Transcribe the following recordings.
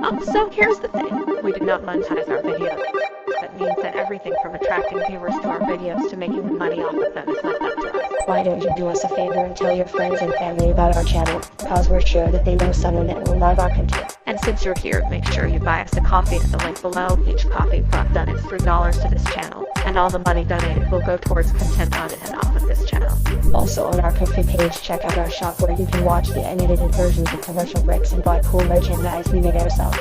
So here's the thing. We do not monetize our videos. That means that everything from attracting viewers to our videos to making the money off of them is left up to us. Why don't you do us a favor and tell your friends and family about our channel? Cause we're sure that they know someone that will love our content. And since you're here, make sure you buy us a coffee at the link below. Each coffee prop donates $3 to this channel, and all the money donated will go towards content on and off of this channel. Also on our Ko-fi page, check out our shop where you can watch the unedited versions of commercial breaks and buy cool merchandise we made ourselves.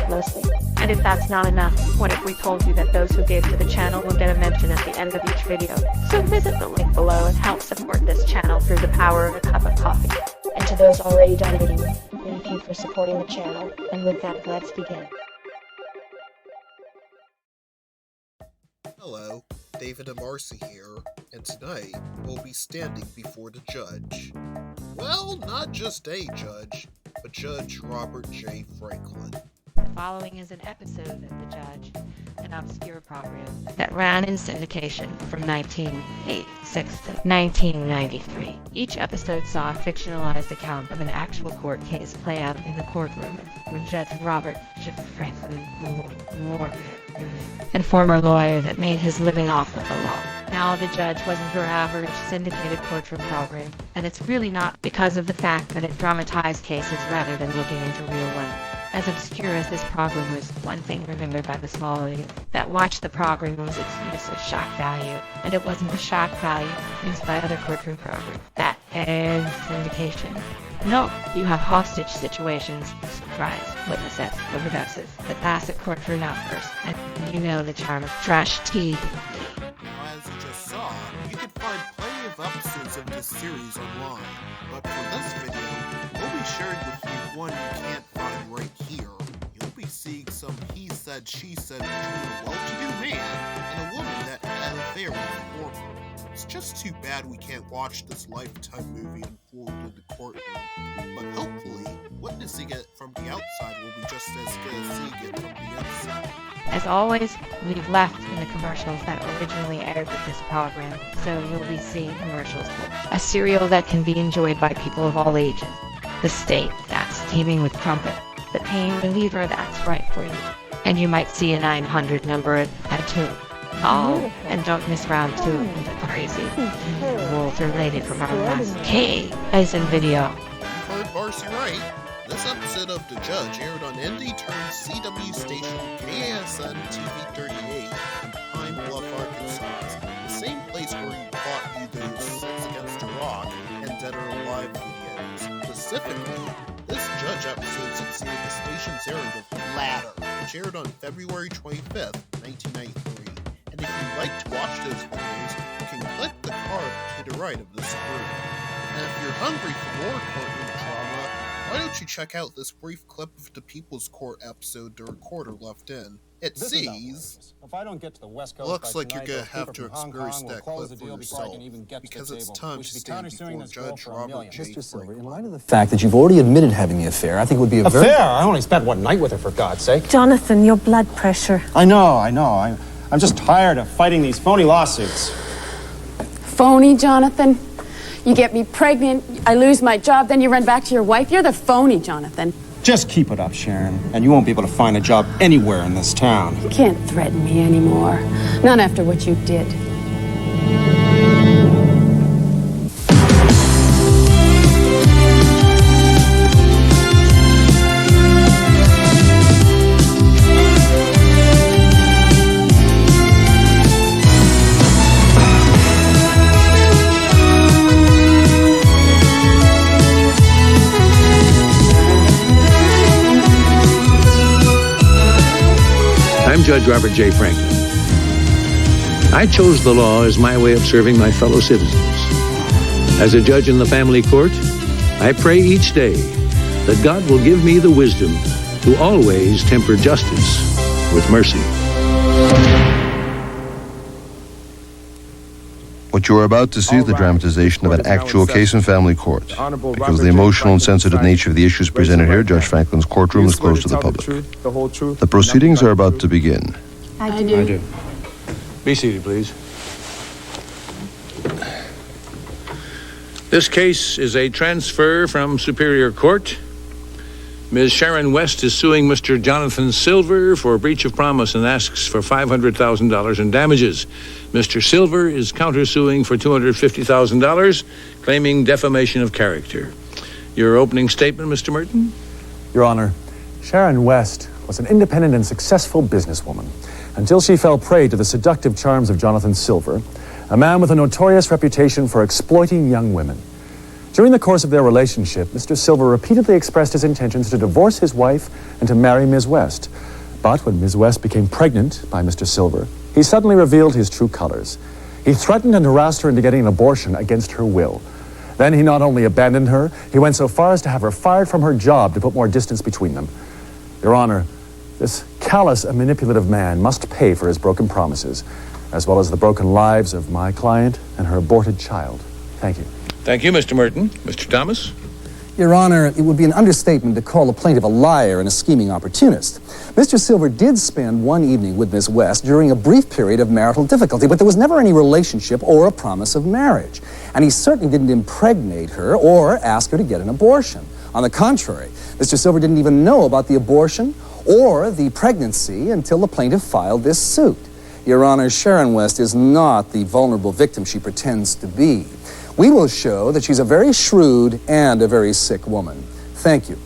Mostly. And if that's not enough, what if we told you that those who gave to the channel will get a mention at the end of each video? So visit the link below and help support this channel through the power of a cup of coffee. And to those already donating, thank you for supporting the channel. And with that, let's begin. Hello, David and Marcy here, and tonight we'll be standing before the judge. Well, not just a judge, but Judge Robert J. Franklin. Following is an episode of The Judge, an obscure program that ran in syndication from 1986 to 1993. Each episode saw a fictionalized account of an actual court case play out in the courtroom with Judge Robert J. Franklin, and former lawyer that made his living off of the law. Now The Judge wasn't your average syndicated courtroom program, and it's really not because of the fact that it dramatized cases rather than looking into real ones. As obscure as this program was, one thing remembered by the small audience that watched the program was its use of shock value, and it wasn't the shock value used by other courtroom programs. That and syndication. No, you have hostage situations, surprise, witnesses, overdoses, the classic courtroom outburst, and you know the charm of trash TV. Now, as you just saw, you can find plenty of episodes of this series online, but for this video, we'll be sharing with you one you can't find right here. You'll be seeing some he said, she said between a well-to-do man and a woman that had an affair with a foreigner. It's just too bad we can't watch this Lifetime movie unfold in the courtroom, but hopefully, witnessing it from the outside will be just as good as seeing it from the inside. As always, we've left in the commercials that originally aired with this program, so you'll be seeing commercials for a cereal that can be enjoyed by people of all ages. The steak that's teeming with crumpet, the pain reliever that's right for you. And you might see a 900 number at 2. Oh, and don't miss round 2 of the crazy wolves related from our last KASN video. You heard Marcy right. This episode of The Judge aired on indie-turned CW station KASN-TV 38 in Pine Bluff, Arkansas, the same place where you thought you those Sex Against a Rock and Dead or Alive videos. Specifically, this Judge episode succeeded the station's airing of Ladder, which aired on February 25th, 1993. And if you'd like to watch those videos, you can click the card to the right of the screen. And if you're hungry for more courtroom drama, why don't you check out this brief clip of the People's Court episode the recorder left in. It sees... If I don't get to the West Coast looks by like you're tonight, gonna have to experience that clip for yourself, because it's time to stand before Judge Robert J. Mr. Silver, in Franklin. light of the fact that you've already admitted having the affair, I think it would be a very... Affair? I only spent one night with her, for God's sake. Jonathan, your blood pressure. I know. I'm just tired of fighting these phony lawsuits. Phony, Jonathan? You get me pregnant, I lose my job, then you run back to your wife? You're the phony, Jonathan. Just keep it up, Sharon, and you won't be able to find a job anywhere in this town. You can't threaten me anymore. Not after what you did. I'm Judge Robert J. Franklin. I chose the law as my way of serving my fellow citizens. As a judge in the family court, I pray each day that God will give me the wisdom to always temper justice with mercy. What you are about to see is the dramatization of an actual case in family court. Because of the emotional and sensitive nature of the issues presented here, Judge Franklin's courtroom is closed to the public. The proceedings are about to begin. I do. Be seated, please. This case is a transfer from Superior Court. Ms. Sharon West is suing Mr. Jonathan Silver for breach of promise and asks for $500,000 in damages. Mr. Silver is countersuing for $250,000, claiming defamation of character. Your opening statement, Mr. Merton? Your Honor, Sharon West was an independent and successful businesswoman until she fell prey to the seductive charms of Jonathan Silver, a man with a notorious reputation for exploiting young women. During the course of their relationship, Mr. Silver repeatedly expressed his intentions to divorce his wife and to marry Ms. West. But when Ms. West became pregnant by Mr. Silver, he suddenly revealed his true colors. He threatened and harassed her into getting an abortion against her will. Then he not only abandoned her, he went so far as to have her fired from her job to put more distance between them. Your Honor, this callous and manipulative man must pay for his broken promises, as well as the broken lives of my client and her aborted child. Thank you. Thank you, Mr. Merton. Mr. Thomas? Your Honor, it would be an understatement to call the plaintiff a liar and a scheming opportunist. Mr. Silver did spend one evening with Ms. West during a brief period of marital difficulty, but there was never any relationship or a promise of marriage. And he certainly didn't impregnate her or ask her to get an abortion. On the contrary, Mr. Silver didn't even know about the abortion or the pregnancy until the plaintiff filed this suit. Your Honor, Sharon West is not the vulnerable victim she pretends to be. We will show that she's a very shrewd and a very sick woman. Thank you.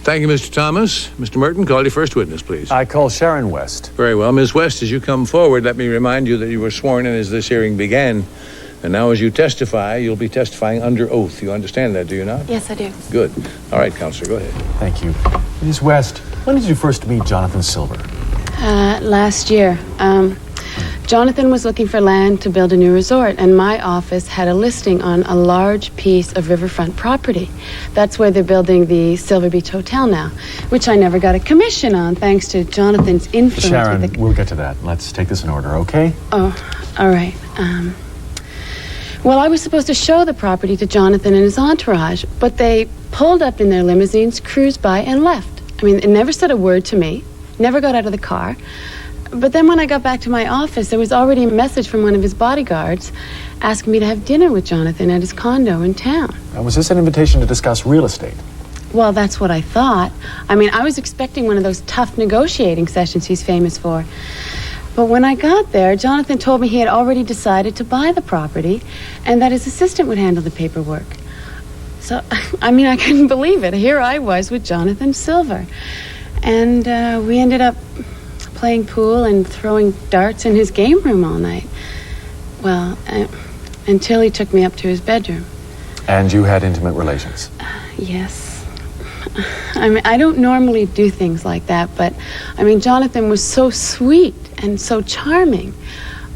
Thank you, Mr. Thomas. Mr. Merton, call your first witness, please. I call Sharon West. Very well. Ms. West, as you come forward, let me remind you that you were sworn in as this hearing began. And now as you testify, you'll be testifying under oath. You understand that, do you not? Yes, I do. Good. All right, Counselor, go ahead. Thank you. Ms. West, when did you first meet Jonathan Silver? Last year. Jonathan was looking for land to build a new resort, and my office had a listing on a large piece of riverfront property. That's where they're building the Silver Beach Hotel now, which I never got a commission on, thanks to Jonathan's influence. Sharon, we'll get to that. Let's take this in order, okay? Oh, all right. Well, I was supposed to show the property to Jonathan and his entourage, but they pulled up in their limousines, cruised by, and left. I mean, it never said a word to me, never got out of the car. But then when I got back to my office, there was already a message from one of his bodyguards asking me to have dinner with Jonathan at his condo in town. And was this an invitation to discuss real estate? Well, that's what I thought. I mean, I was expecting one of those tough negotiating sessions he's famous for. But when I got there, Jonathan told me he had already decided to buy the property and that his assistant would handle the paperwork. So, I mean, I couldn't believe it. Here I was with Jonathan Silver. And we ended up playing pool and throwing darts in his game room all night. Well, until he took me up to his bedroom. And you had intimate relations? Yes. I mean, I don't normally do things like that, but, I mean, Jonathan was so sweet and so charming.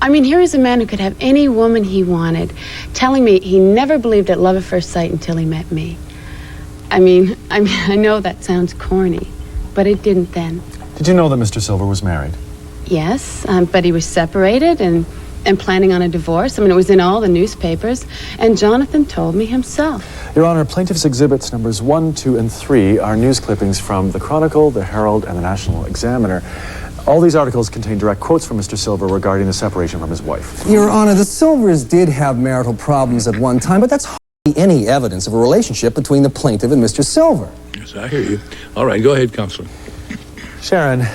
I mean, here is a man who could have any woman he wanted, telling me he never believed at love at first sight until he met me. I mean, I know that sounds corny, but it didn't then. Did you know that Mr. Silver was married? Yes, but he was separated and planning on a divorce. I mean, it was in all the newspapers, and Jonathan told me himself. Your Honor, plaintiff's exhibits numbers 1, 2, and 3 are news clippings from the Chronicle, the Herald, and the National Examiner. All these articles contain direct quotes from Mr. Silver regarding the separation from his wife. Your Honor, the Silvers did have marital problems at one time, but that's hardly any evidence of a relationship between the plaintiff and Mr. Silver. Yes, I hear you. All right, go ahead, Counselor. Sharon,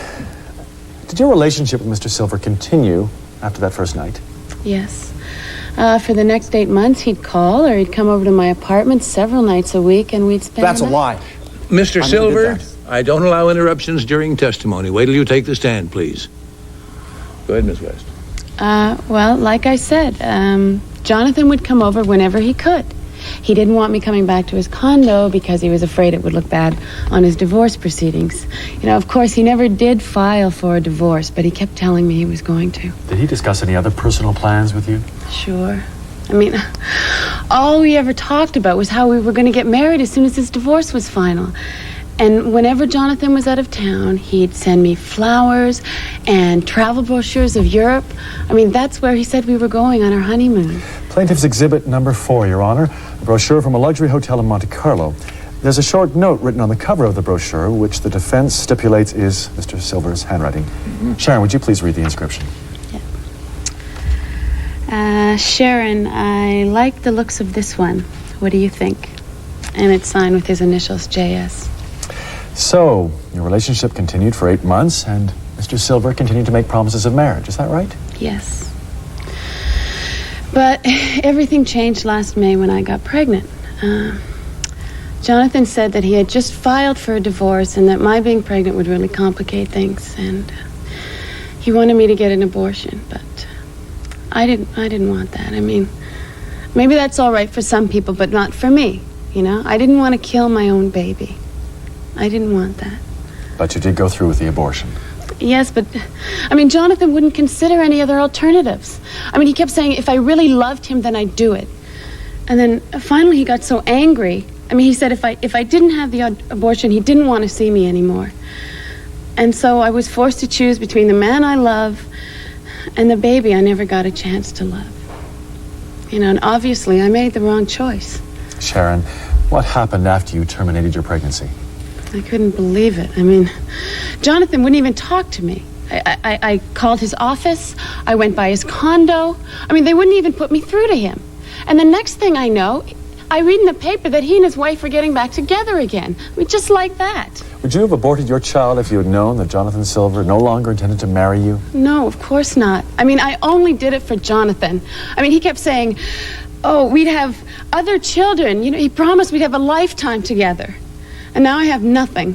did your relationship with Mr. Silver continue after that first night? Yes. For the next 8 months, he'd call or he'd come over to my apartment several nights a week, and we'd spend That's a lie. Mr. Silver, I don't allow interruptions during testimony. Wait till you take the stand, please. Go ahead, Ms. West. Well, like I said, Jonathan would come over whenever he could. He didn't want me coming back to his condo because he was afraid it would look bad on his divorce proceedings. You know, of course, he never did file for a divorce, but he kept telling me he was going to. Did he discuss any other personal plans with you? Sure. I mean, all we ever talked about was how we were going to get married as soon as his divorce was final. And whenever Jonathan was out of town, he'd send me flowers and travel brochures of Europe. I mean, that's where he said we were going on our honeymoon. Plaintiff's exhibit number 4, Your Honor, a brochure from a luxury hotel in Monte Carlo. There's a short note written on the cover of the brochure, which the defense stipulates is Mr. Silver's handwriting. Sharon, would you please read the inscription? Yeah. Sharon, I like the looks of this one. What do you think? And it's signed with his initials, J.S. So, your relationship continued for 8 months, and Mr. Silver continued to make promises of marriage. Is that right? Yes. But everything changed last May when I got pregnant. Jonathan said that he had just filed for a divorce and that my being pregnant would really complicate things, and he wanted me to get an abortion, but I didn't want that. I mean, maybe that's all right for some people, but not for me, you know? I didn't want to kill my own baby. I didn't want that. But you did go through with the abortion. Yes, but, I mean, Jonathan wouldn't consider any other alternatives. I mean, he kept saying, if I really loved him, then I'd do it. And then finally he got so angry. I mean, he said if I didn't have the abortion, he didn't want to see me anymore. And so I was forced to choose between the man I love and the baby I never got a chance to love. You know, and obviously I made the wrong choice. Sharon, what happened after you terminated your pregnancy? I couldn't believe it. I mean, Jonathan wouldn't even talk to me. I called his office. I went by his condo. I mean, they wouldn't even put me through to him. And the next thing I know, I read in the paper that he and his wife are getting back together again. I mean, just like that. Would you have aborted your child if you had known that Jonathan Silver no longer intended to marry you? No, of course not. I mean, I only did it for Jonathan. I mean, he kept saying, oh, we'd have other children. You know, he promised we'd have a lifetime together. And now I have nothing.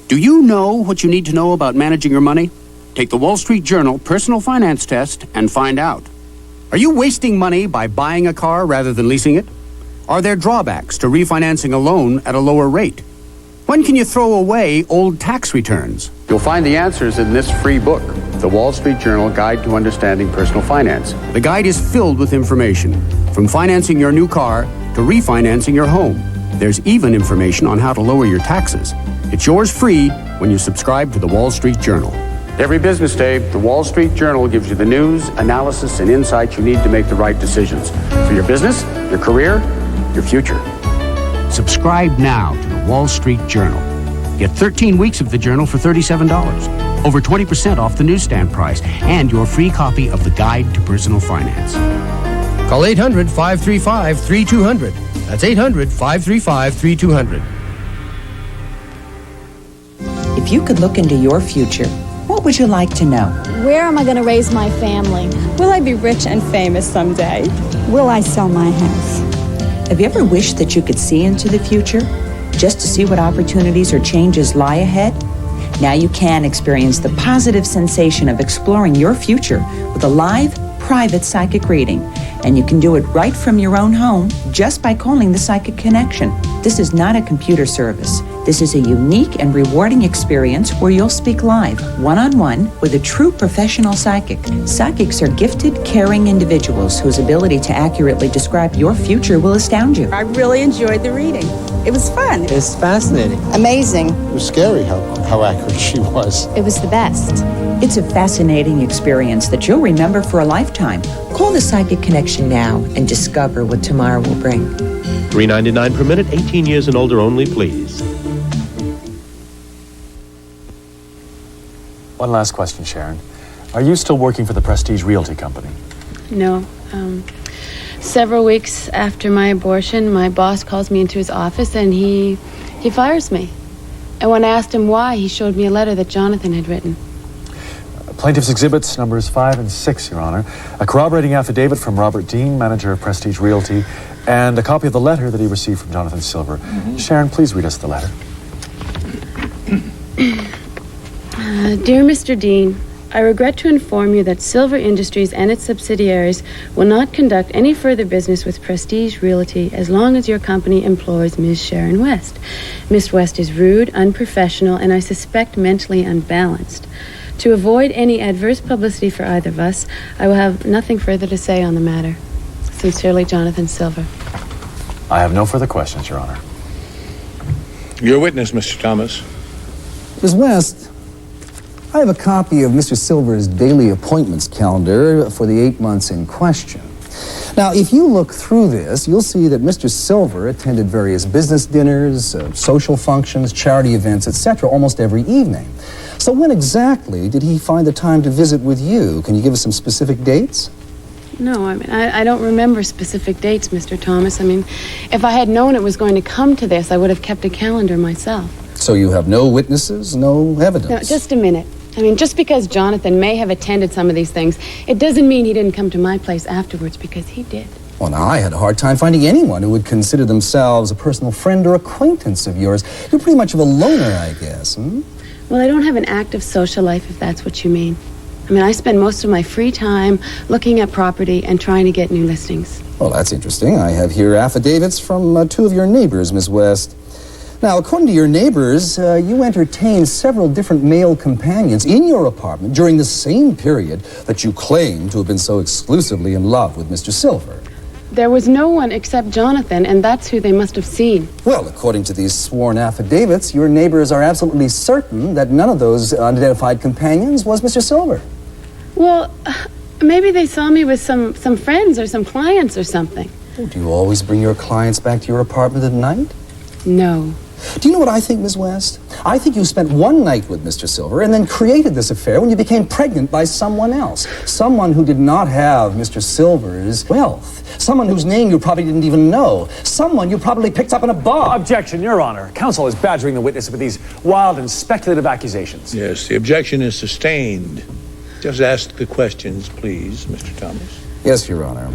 Do you know what you need to know about managing your money? Take the Wall Street Journal Personal Finance Test and find out. Are you wasting money by buying a car rather than leasing it? Are there drawbacks to refinancing a loan at a lower rate? When can you throw away old tax returns? You'll find the answers in this free book, The Wall Street Journal Guide to Understanding Personal Finance. The guide is filled with information, from financing your new car to refinancing your home. There's even information on how to lower your taxes. It's yours free when you subscribe to The Wall Street Journal. Every business day, The Wall Street Journal gives you the news, analysis, and insights you need to make the right decisions for your business, your career, your future. Subscribe now to The Wall Street Journal. Get 13 weeks of the Journal for $37, over 20% off the newsstand price, and your free copy of The Guide to Personal Finance. Call 800-535-3200. That's 800-535-3200. If you could look into your future, what would you like to know? Where am I going to raise my family? Will I be rich and famous someday? Will I sell my house? Have you ever wished that you could see into the future, just to see what opportunities or changes lie ahead? Now you can experience the positive sensation of exploring your future with a live, private psychic reading. And you can do it right from your own home just by calling the Psychic Connection. This is not a computer service. This is a unique and rewarding experience where you'll speak live, one-on-one, with a true professional psychic. Psychics are gifted, caring individuals whose ability to accurately describe your future will astound you. I really enjoyed the reading. It was fun. It was fascinating. Amazing. It was scary how accurate she was. It was the best. It's a fascinating experience that you'll remember for a lifetime. Call the Psychic Connection now and discover what tomorrow will bring. $3.99 per minute, 18 years and older only, please. One last question, Sharon. Are you still working for the Prestige Realty Company? No. Several weeks after my abortion, my boss calls me into his office and he fires me. And when I asked him why, he showed me a letter that Jonathan had written. Plaintiff's exhibits numbers 5 and 6, Your Honor. A corroborating affidavit from Robert Dean, manager of Prestige Realty, and a copy of the letter that he received from Jonathan Silver. Sharon, please read us the letter. Dear Mr. Dean, I regret to inform you that Silver Industries and its subsidiaries will not conduct any further business with Prestige Realty as long as your company employs Ms. Sharon West. Miss West is rude, unprofessional, and I suspect mentally unbalanced. To avoid any adverse publicity for either of us, I will have nothing further to say on the matter. Sincerely, Jonathan Silver. I have no further questions, Your Honor. Your witness, Mr. Thomas. Ms. West, I have a copy of Mr. Silver's daily appointments calendar for the 8 months in question. Now, Now, if you look through this, you'll see that Mr. Silver attended various business dinners, social functions, charity events, etc., almost every evening. So when exactly did he find the time to visit with you? Can you give us some specific dates? No, I mean, I don't remember specific dates, Mr. Thomas. I mean, if I had known it was going to come to this, I would have kept a calendar myself. So you have no witnesses, no evidence? No, just a minute. I mean, just because Jonathan may have attended some of these things, it doesn't mean he didn't come to my place afterwards, because he did. Well, now, I had a hard time finding anyone who would consider themselves a personal friend or acquaintance of yours. You're pretty much of a loner, I guess, hmm? Well, I don't have an active social life, if that's what you mean. I mean, I spend most of my free time looking at property and trying to get new listings. Well, that's interesting. I have here affidavits from two of your neighbors, Miss West. Now, according to your neighbors, you entertained several different male companions in your apartment during the same period that you claim to have been so exclusively in love with Mr. Silver. There was no one except Jonathan, and that's who they must have seen. Well, according to these sworn affidavits, your neighbors are absolutely certain that none of those unidentified companions was Mr. Silver. Well, maybe they saw me with some friends or some clients or something. Oh, do you always bring your clients back to your apartment at night? No. Do you know what I think, Miss West? I think you spent one night with Mr. Silver and then created this affair when you became pregnant by someone else. Someone who did not have Mr. Silver's wealth. Someone whose name you probably didn't even know. Someone you probably picked up in a bar. Objection, Your Honor. Counsel is badgering the witness with these wild and speculative accusations. Yes, the objection is sustained. Just ask the questions, please, Mr. Thomas. Yes, Your Honor.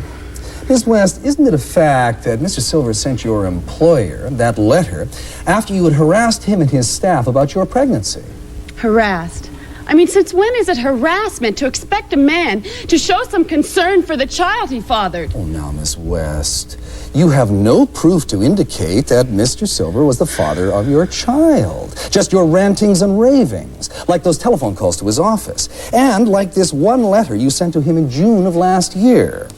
Miss West, isn't it a fact that Mr. Silver sent your employer that letter after you had harassed him and his staff about your pregnancy? Harassed? I mean, since when is it harassment to expect a man to show some concern for the child he fathered? Oh, now, Miss West, you have no proof to indicate that Mr. Silver was the father of your child. Just your rantings and ravings, like those telephone calls to his office, and like this one letter you sent to him in June of last year.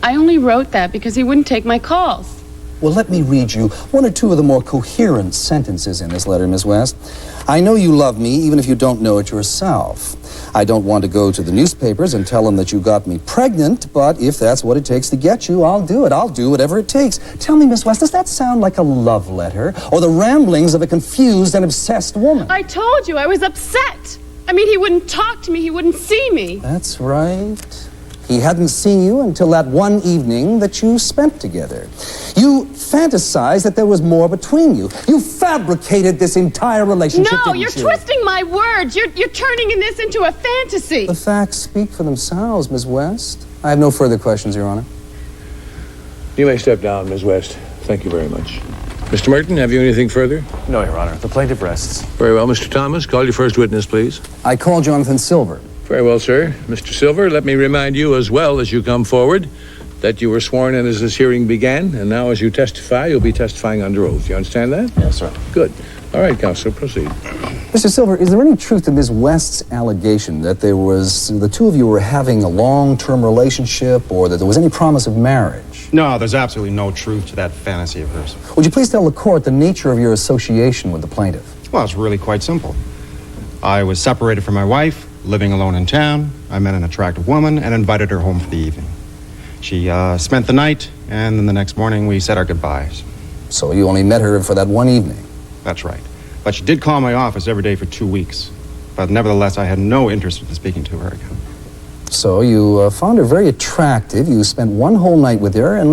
I only wrote that because he wouldn't take my calls. Well, let me read you one or two of the more coherent sentences in this letter, Miss West. I know you love me, even if you don't know it yourself. I don't want to go to the newspapers and tell them that you got me pregnant, but if that's what it takes to get you, I'll do it. I'll do whatever it takes. Tell me, Miss West, does that sound like a love letter or the ramblings of a confused and obsessed woman? I told you I was upset. I mean, he wouldn't talk to me. He wouldn't see me. That's right. He hadn't seen you until that one evening that you spent together. You fantasized that there was more between you. You fabricated this entire relationship, No, didn't you're you? twisting my words. You're turning this into a fantasy. The facts speak for themselves, Miss West. I have no further questions, Your Honor. You may step down, Ms. West. Thank you very much. Mr. Merton, have you anything further? No, Your Honor. The plaintiff rests. Very well, Mr. Thomas. Call your first witness, please. I call Jonathan Silver. Very well, sir. Mr. Silver, let me remind you as well as you come forward that you were sworn in as this hearing began, and now as you testify, you'll be testifying under oath. You understand that? Yes, sir. Good. All right, Counselor, proceed. Mr. Silver, is there any truth to Ms. West's allegation that the two of you were having a long-term relationship or that there was any promise of marriage? No, there's absolutely no truth to that fantasy of hers. Would you please tell the court the nature of your association with the plaintiff? Well, it's really quite simple. I was separated from my wife, living alone in town. I met an attractive woman and invited her home for the evening. She spent the night, and then the next morning we said our goodbyes. So you only met her for that one evening? That's right. But she did call my office every day for 2 weeks. But nevertheless, I had no interest in speaking to her again. So you found her very attractive. You spent one whole night with her, and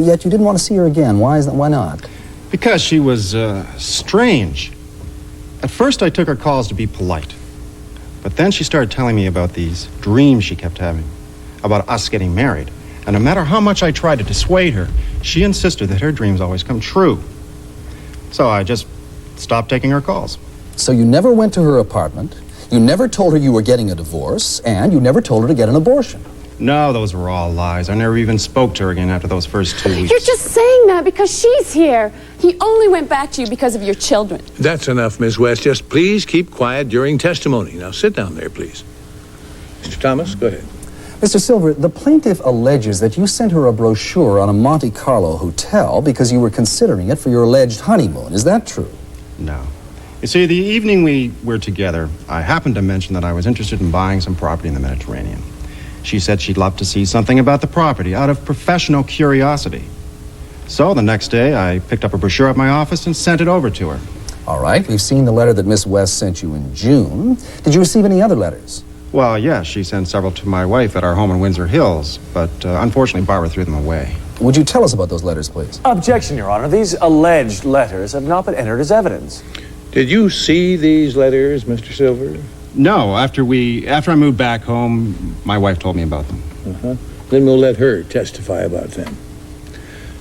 yet you didn't want to see her again. Why is that? Why not? Because she was strange. At first, I took her calls to be polite. But then she started telling me about these dreams she kept having, about us getting married. And no matter how much I tried to dissuade her, she insisted that her dreams always come true. So I just stopped taking her calls. So you never went to her apartment, you never told her you were getting a divorce, and you never told her to get an abortion? No, those were all lies. I never even spoke to her again after those first 2 weeks. You're just saying that because she's here. He only went back to you because of your children. That's enough, Ms. West. Just please keep quiet during testimony. Now sit down there, please. Mr. Thomas, go ahead. Mr. Silver, the plaintiff alleges that you sent her a brochure on a Monte Carlo hotel because you were considering it for your alleged honeymoon. Is that true? No. You see, the evening we were together, I happened to mention that I was interested in buying some property in the Mediterranean. She said she'd love to see something about the property out of professional curiosity. So the next day, I picked up a brochure at my office and sent it over to her. All right, we've seen the letter that Miss West sent you in June. Did you receive any other letters? Well, yes, she sent several to my wife at our home in Windsor Hills, but unfortunately Barbara threw them away. Would you tell us about those letters, please? Objection, Your Honor. These alleged letters have not been entered as evidence. Did you see these letters, Mr. Silver? No, after I moved back home, my wife told me about them. Then we'll let her testify about them.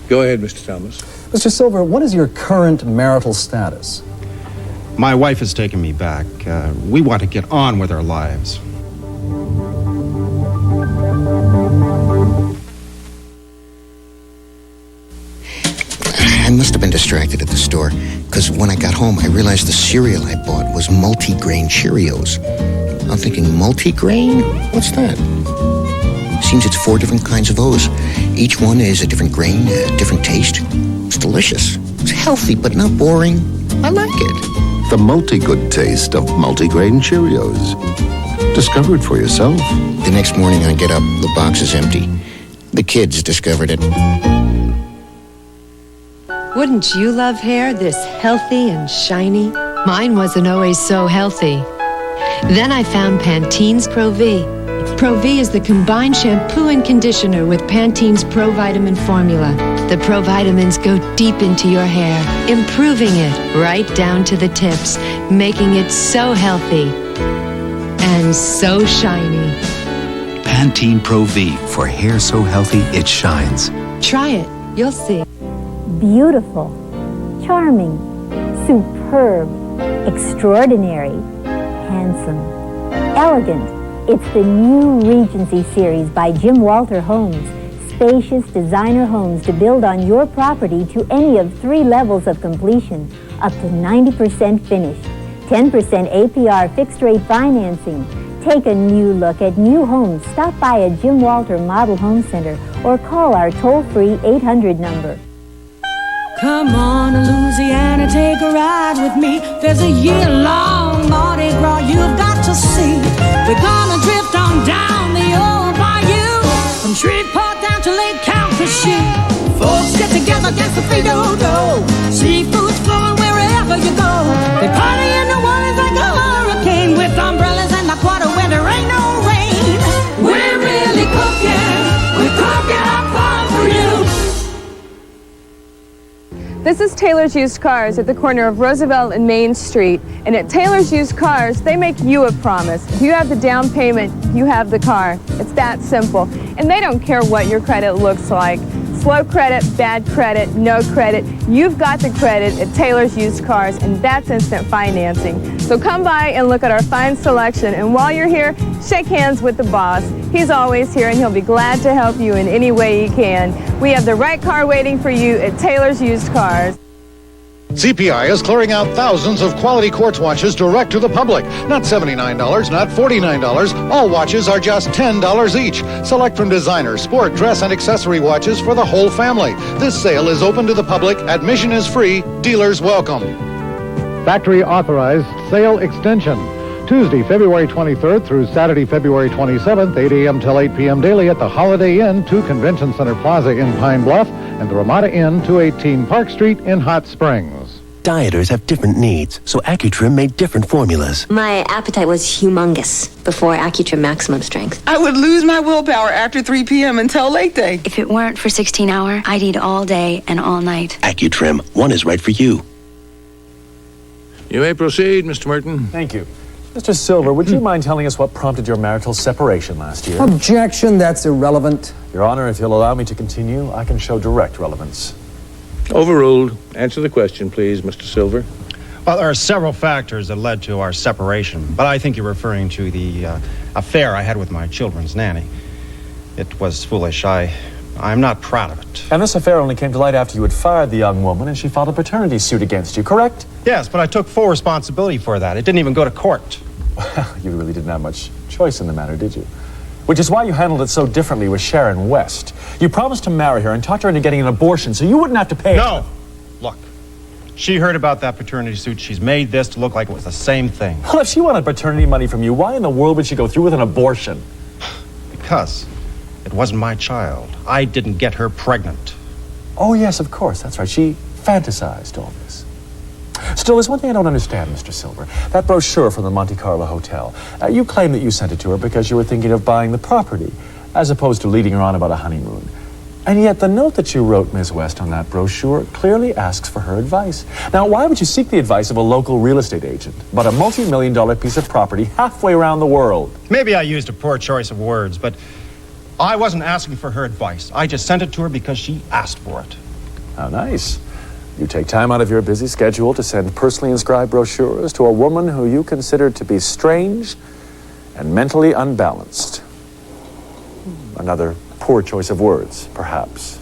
Go ahead, Mr. Thomas. Mr. Silver, what is your current marital status? My wife has taken me back. We want to get on with our lives. I must have been distracted at the store, because when I got home, I realized the cereal I bought was multi-grain Cheerios. I'm thinking, multi-grain? What's that? Seems it's 4 different kinds of O's. Each one is a different grain, a different taste. It's delicious. It's healthy, but not boring. I like it. The multi-good taste of multi-grain Cheerios. Discover it for yourself. The next morning I get up, the box is empty. The kids discovered it. Wouldn't you love hair this healthy and shiny? Mine wasn't always so healthy. Then I found Pantene's Pro-V. Pro-V is the combined shampoo and conditioner with Pantene's Pro-Vitamin formula. The Pro-Vitamins go deep into your hair, improving it right down to the tips, making it so healthy and so shiny. Pantene Pro-V for hair so healthy it shines. Try it. You'll see. Beautiful, charming, superb, extraordinary, handsome, elegant. It's the new Regency series by Jim Walter Homes. Spacious designer homes to build on your property to any of 3 levels of completion, up to 90% finished, 10% APR fixed rate financing. Take a new look at new homes. Stop by a Jim Walter Model Home Center or call our toll-free 800 number. Come on to Louisiana, take a ride with me. There's a year-long Mardi Gras you've got to see. We're gonna drift on down the old bayou, from Shreveport down to Lake Calcasieu. Folks get together, dance the Fido-Do. Seafood's flowing wherever you go. They party in New Orleans like a hurricane, with umbrellas and a quarter when there ain't no rain. We're really cooking. We're cooking up fun for you. This is Taylor's Used Cars at the corner of Roosevelt and Main Street. And at Taylor's Used Cars, they make you a promise. If you have the down payment, you have the car. It's that simple. And they don't care what your credit looks like. Slow credit, bad credit, no credit. You've got the credit at Taylor's Used Cars, and that's instant financing. So come by and look at our fine selection. And while you're here, shake hands with the boss. He's always here, and he'll be glad to help you in any way he can. We have the right car waiting for you at Taylor's Used Cars. CPI is clearing out thousands of quality quartz watches direct to the public. Not $79, not $49. All watches are just $10 each. Select from designer, sport, dress, and accessory watches for the whole family. This sale is open to the public. Admission is free. Dealers welcome. Factory authorized sale extension. Tuesday, February 23rd through Saturday, February 27th, 8 a.m. till 8 p.m. daily at the Holiday Inn, 2 Convention Center Plaza in Pine Bluff, and the Ramada Inn, 218 Park Street in Hot Springs. Dieters have different needs, so Accutrim made different formulas. My appetite was humongous before Accutrim Maximum Strength. I would lose my willpower after 3 p.m. until late day. If it weren't for 16 Hour, I'd eat all day and all night. Accutrim, one is right for you. You may proceed, Mr. Merton. Thank you. Mr. Silver, would you mind telling us what prompted your marital separation last year? Objection, that's irrelevant. Your Honor, if you'll allow me to continue, I can show direct relevance. Overruled. Answer the question, please, Mr. Silver. Well, there are several factors that led to our separation, but I think you're referring to the affair I had with my children's nanny. It was foolish. I'm not proud of it. And this affair only came to light after you had fired the young woman and she filed a paternity suit against you, correct? Yes, but I took full responsibility for that. It didn't even go to court. Well, you really didn't have much choice in the matter, did you? Which is why you handled it so differently with Sharon West. You promised to marry her and talked her into getting an abortion so you wouldn't have to pay. No! Look, she heard about that paternity suit. She's made this to look like it was the same thing. Well, if she wanted paternity money from you, why in the world would she go through with an abortion? because it wasn't my child. I didn't get her pregnant. Oh, yes, of course. That's right. She fantasized all this. Still, there's one thing I don't understand, Mr. Silver. That brochure from the Monte Carlo Hotel. You claim that you sent it to her because you were thinking of buying the property, as opposed to leading her on about a honeymoon. And yet the note that you wrote Ms. West on that brochure clearly asks for her advice. Now, why would you seek the advice of a local real estate agent about a multi-million-dollar piece of property halfway around the world? Maybe I used a poor choice of words, but I wasn't asking for her advice. I just sent it to her because she asked for it. How nice. You take time out of your busy schedule to send personally inscribed brochures to a woman who you consider to be strange and mentally unbalanced. Another poor choice of words, perhaps.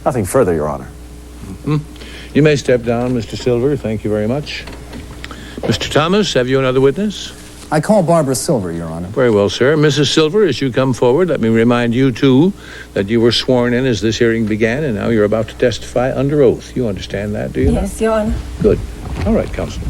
Nothing further, Your Honor. You may step down, Mr. Silver. Thank you very much. Mr. Thomas, have you another witness? I call Barbara Silver, Your Honor. Very well, sir. Mrs. Silver, as you come forward, let me remind you, too, that you were sworn in as this hearing began, and now you're about to testify under oath. You understand that, do you? Yes, Your Honor. Good. All right, Counselor.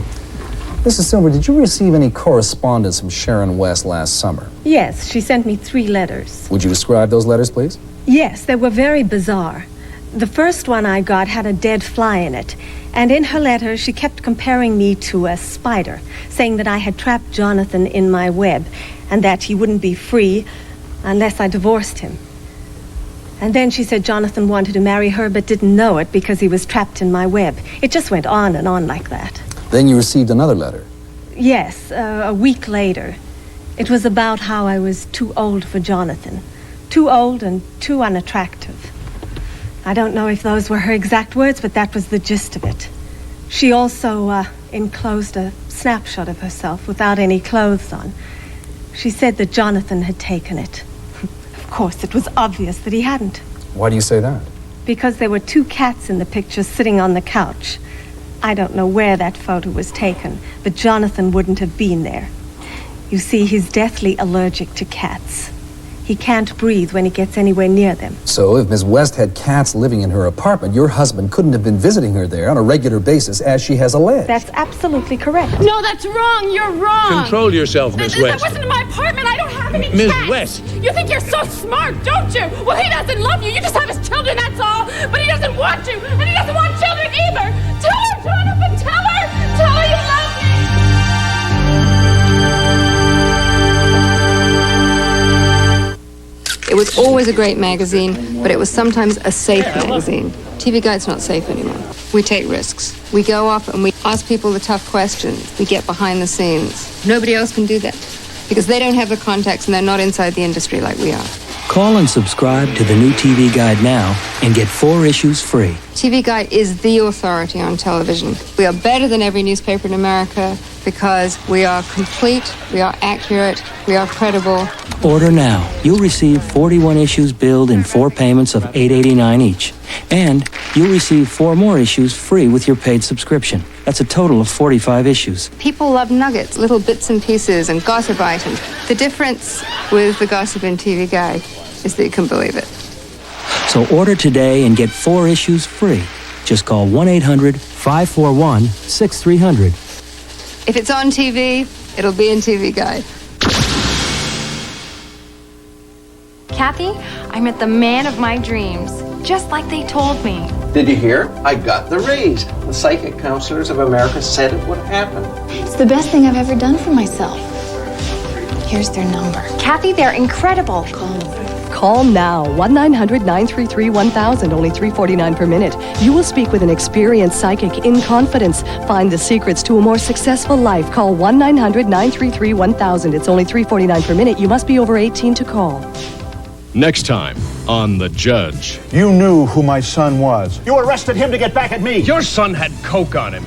Mrs. Silver, did you receive any correspondence from Sharon West last summer? Yes, she sent me 3 letters. Would you describe those letters, please? Yes, they were very bizarre. The first one I got had a dead fly in it, and in her letter she kept comparing me to a spider, saying that I had trapped Jonathan in my web and that he wouldn't be free unless I divorced him. And then she said Jonathan wanted to marry her but didn't know it because he was trapped in my web. It just went on and on like that. Then you received another letter. Yes, a week later. It was about how I was too old for Jonathan. Too old and too unattractive. I don't know if those were her exact words, but that was the gist of it. She also enclosed a snapshot of herself without any clothes on. She said that Jonathan had taken it. Of course, it was obvious that he hadn't. Why do you say that? Because there were 2 cats in the picture sitting on the couch. I don't know where that photo was taken, but Jonathan wouldn't have been there. You see, he's deathly allergic to cats. He can't breathe when he gets anywhere near them. So if Ms. West had cats living in her apartment, your husband couldn't have been visiting her there on a regular basis, as she has alleged. That's absolutely correct. No, that's wrong. You're wrong. Control yourself, Miss West. That wasn't in my apartment. I don't have any Miss cats. West. You think you're so smart, don't you? Well, he doesn't love you. You just have his children, that's all. But he doesn't want you, and he doesn't want children either. Tell her, Jonathan. Tell her. Tell her you love me. It was always a great magazine, but it was sometimes a safe magazine. TV Guide's not safe anymore. We take risks. We go off and we ask people the tough questions. We get behind the scenes. Nobody else can do that because they don't have the contacts and they're not inside the industry like we are. Call and subscribe to the new TV Guide now and get 4 issues free. TV Guide is the authority on television. We are better than every newspaper in America because we are complete, we are accurate, we are credible. Order now. You'll receive 41 issues billed in 4 payments of $8.89 each. And you'll receive 4 more issues free with your paid subscription. That's a total of 45 issues. People love nuggets, little bits and pieces and gossip items. The difference with the gossip in TV Guide is that you can believe it. So order today and get 4 issues free. Just call 1-800-541-6300. If it's on TV, it'll be in TV Guide. Kathy, I met the man of my dreams, just like they told me. Did you hear? I got the raise. The Psychic Counselors of America said it would happen. It's the best thing I've ever done for myself. Here's their number. Kathy, they're incredible. Call now, 1-900-933-1000, only $3.49 per minute. You will speak with an experienced psychic in confidence. Find the secrets to a more successful life. Call 1-900-933-1000. It's only $3.49 per minute. You must be over 18 to call. Next time on The Judge. You knew who my son was. You arrested him to get back at me. Your son had coke on him.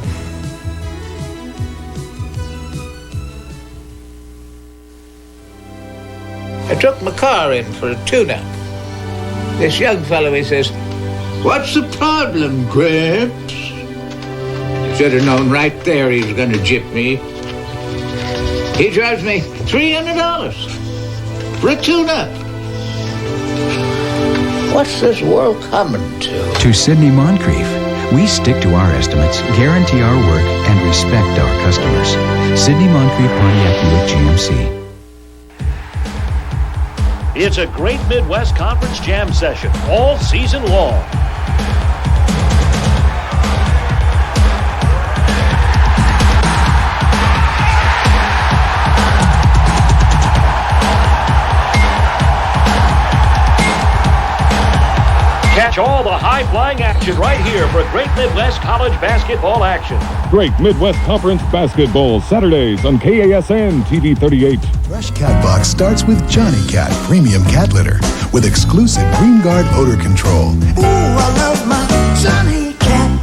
I took my car in for a tune-up. This young fellow, he says, "What's the problem, Gramps?" Should have known right there he was going to gyp me. He drives me $300 for a tune-up. What's this world coming to? To Sidney Moncrief, we stick to our estimates, guarantee our work, and respect our customers. Sidney Moncrief Pontiac Buick GMC. It's a great Midwest Conference jam session all season long. Catch all the high-flying action right here for Great Midwest College basketball action. Great Midwest Conference basketball Saturdays on KASN-TV 38. Fresh Cat Box starts with Johnny Cat Premium Cat Litter with exclusive Green Guard odor control. Ooh, I love my Johnny Cat.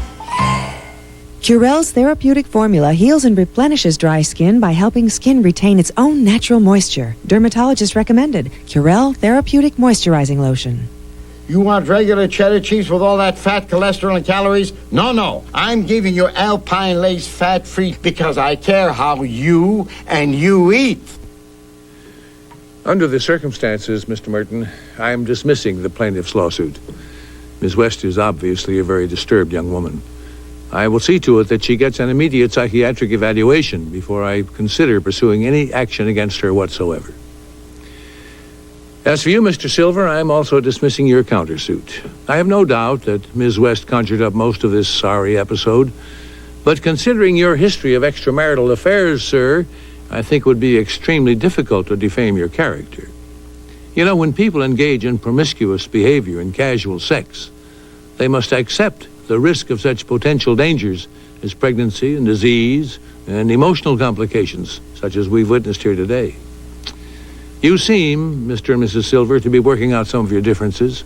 Curel's therapeutic formula heals and replenishes dry skin by helping skin retain its own natural moisture. Dermatologist recommended. Curel Therapeutic Moisturizing Lotion. You want regular cheddar cheese with all that fat, cholesterol, and calories? No. I'm giving you Alpine Lace fat-free because I care how you eat. Under the circumstances, Mr. Merton, I am dismissing the plaintiff's lawsuit. Ms. West is obviously a very disturbed young woman. I will see to it that she gets an immediate psychiatric evaluation before I consider pursuing any action against her whatsoever. As for you, Mr. Silver, I am also dismissing your countersuit. I have no doubt that Ms. West conjured up most of this sorry episode, but considering your history of extramarital affairs, sir, I think it would be extremely difficult to defame your character. You know, when people engage in promiscuous behavior and casual sex, they must accept the risk of such potential dangers as pregnancy and disease and emotional complications, such as we've witnessed here today. You seem, Mr. and Mrs. Silver, to be working out some of your differences,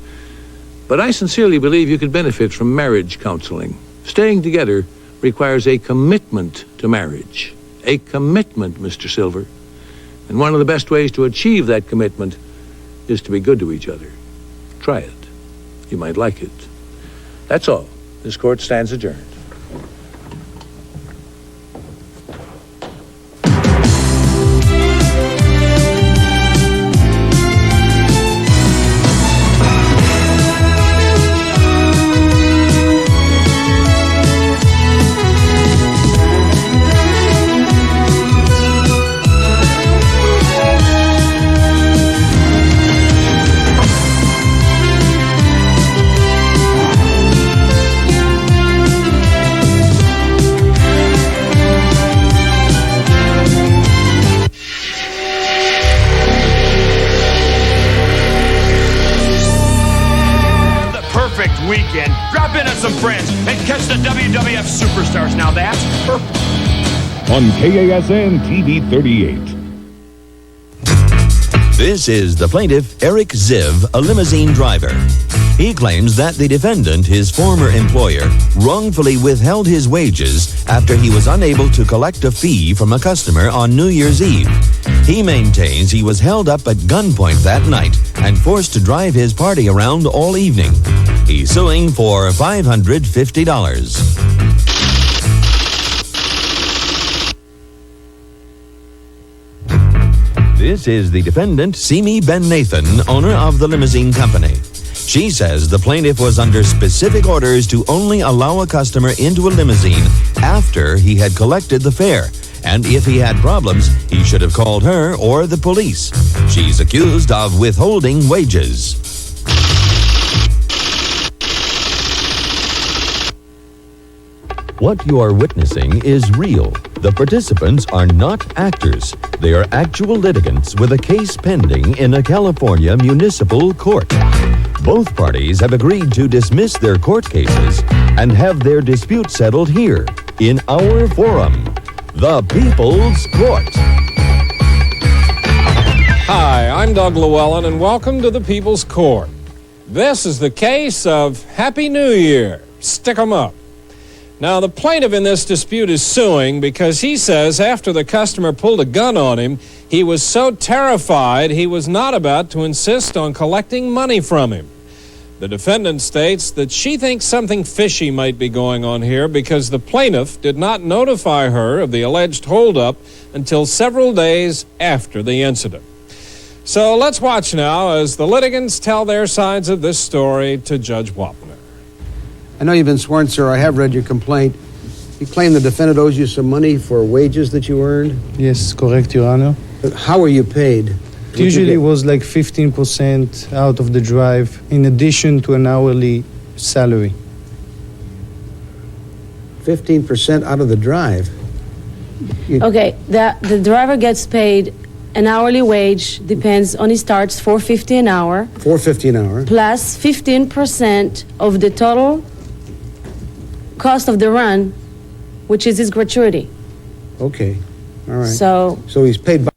but I sincerely believe you could benefit from marriage counseling. Staying together requires a commitment to marriage. A commitment, Mr. Silver. And one of the best ways to achieve that commitment is to be good to each other. Try it. You might like it. That's all. This court stands adjourned. Weekend. Drop in on some friends and catch the WWF superstars. Now that's perfect. On KASN-TV 38. This is the plaintiff, Eric Ziv, a limousine driver. He claims that the defendant, his former employer, wrongfully withheld his wages after he was unable to collect a fee from a customer on New Year's Eve. He maintains he was held up at gunpoint that night and forced to drive his party around all evening. He's suing for $550. This is the defendant, Simi Ben Nathan, owner of the limousine company. She says the plaintiff was under specific orders to only allow a customer into a limousine after he had collected the fare. And if he had problems, he should have called her or the police. She's accused of withholding wages. What you are witnessing is real. The participants are not actors. They are actual litigants with a case pending in a California municipal court. Both parties have agreed to dismiss their court cases and have their dispute settled here in our forum, the People's Court. Hi, I'm Doug Llewellyn, and welcome to the People's Court. This is the case of Happy New Year. Stick 'em up. Now, the plaintiff in this dispute is suing because he says after the customer pulled a gun on him, he was so terrified he was not about to insist on collecting money from him. The defendant states that she thinks something fishy might be going on here because the plaintiff did not notify her of the alleged holdup until several days after the incident. So let's watch now as the litigants tell their sides of this story to Judge Wapner. I know you've been sworn, sir. I have read your complaint. You claim the defendant owes you some money for wages that you earned? Yes, correct, Your Honor. How were you paid? Usually it was like 15% out of the drive in addition to an hourly salary. 15% out of the drive? Okay, the driver gets paid an hourly wage, depends on his starts, $4.50 an hour. $4.50 an hour. Plus 15% of the total cost of the run, which is his gratuity. Okay, all right. So he's paid by